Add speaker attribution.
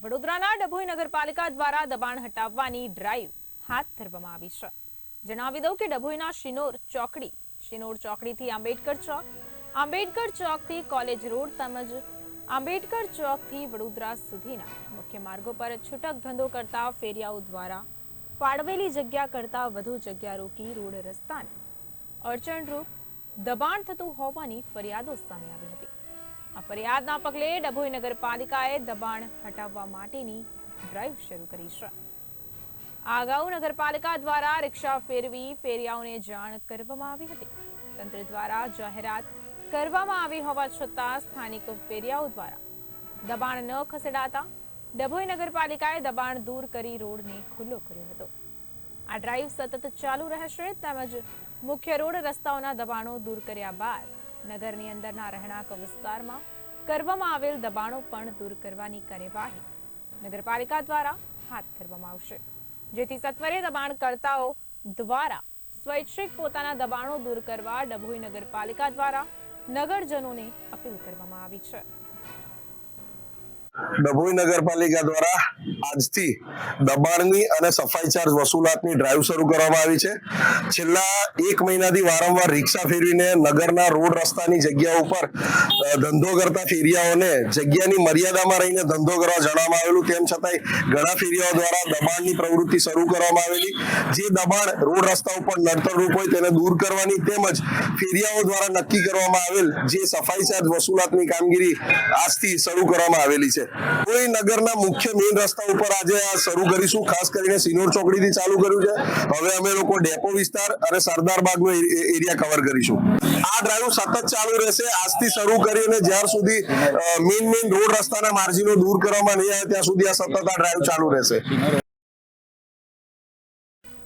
Speaker 1: વડોદરાના ડભોઈ નગરપાલિકા દ્વારા દબાણ હટાવવાની ડ્રાઈવ હાથ ધરવામાં આવી છે। જણાવી દઉં કે ડભોઈના શિનોર ચોકડીથી આંબેડકર ચોકથી કોલેજ રોડ તેમજ આંબેડકર ચોકથી વડોદરા સુધીના મુખ્ય માર્ગો પર છૂટક ધંધો કરતા ફેરિયાઓ દ્વારા ફાળવેલી જગ્યા કરતાં વધુ જગ્યા રોકી રોડ રસ્તાને અડચણરૂપ દબાણ થતું હોવાની ફરિયાદો સામે આવી હતી। આ ફરિયાદના પગલે ડભોઈ નગરપાલિકાએ દબાણ હટાવવા માટેની ડ્રાઈવ શરૂ કરી છે। આ અગાઉ નગરપાલિકા દ્વારા રિક્ષા ફેરવી ફેરિયાઓને જાણ કરવામાં આવી હતી। તંત્ર દ્વારા જાહેરાત કરવામાં આવી હોવા છતાં સ્થાનિક ફેરિયાઓ દ્વારા દબાણ ન ખસેડાતા ડભોઈ નગરપાલિકાએ દબાણ દૂર કરી રોડને ખુલ્લો કર્યો હતો। આ ડ્રાઈવ સતત ચાલુ રહેશે તેમજ મુખ્ય રોડ રસ્તાઓના દબાણો દૂર કર્યા બાદ નગરની અંદરના રહેણાંક વિસ્તારમાં કરવામાં આવેલ દબાણો પણ દૂર કરવાની કાર્યવાહી નગરપાલિકા દ્વારા હાથ ધરવામાં આવશે, જેથી સત્વરે દબાણકર્તાઓ દ્વારા સ્વૈચ્છિક પોતાના દબાણો દૂર કરવા ડભોઈ નગરપાલિકા દ્વારા નગરજનોને અપીલ કરવામાં આવી છે।
Speaker 2: ડભોઈ નગરપાલિકા દ્વારા આજથી દબાણની અને સફાઈ ચાર્જ વસૂલાતની ડ્રાઈવ શરૂ કરવામાં આવી છે। છેલ્લા 1 મહિનાથી વારંવાર રિક્ષા ફેરવીને નગરના રોડ રસ્તાની જગ્યા ઉપર ધંધો કરતા ફેરિયાઓને જગ્યાની મર્યાદામાં રહીને ધંધો કરવા જણાવવામાં આવેલું, તેમ છતાંય ઘણા ફેરિયાઓ દ્વારા દબાણની પ્રવૃત્તિ શરૂ કરવામાં આવેલી। જે દબાણ રોડ રસ્તા ઉપર નડતરરૂપ હોય તેને દૂર કરવાની તેમજ ફેરિયાઓ દ્વારા નક્કી કરવામાં આવેલ જે સફાઈ ચાર્જ વસૂલાતની કામગીરી આજથી શરૂ કરવામાં આવેલી છે। કોઈ નગરના મુખ્ય મેઇન રસ્તા ઉપર આજે આ શરૂ કરીશું, ખાસ કરીને સિનોર ચોકડીથી ચાલુ કર્યું છે। હવે અમે લોકો ડેપો વિસ્તાર અને સરદાર બાગનો એરિયા કવર કરીશું। આ ડ્રાઈવ સતત ચાલુ રહેશે, આજથી શરૂ કરીને જ્યાર સુધી મેઇન રોડ રસ્તાના માર્જિનો દૂર કરવામાં નહીં આવે ત્યાં સુધી આ સતત આ ડ્રાઈવ ચાલુ રહેશે।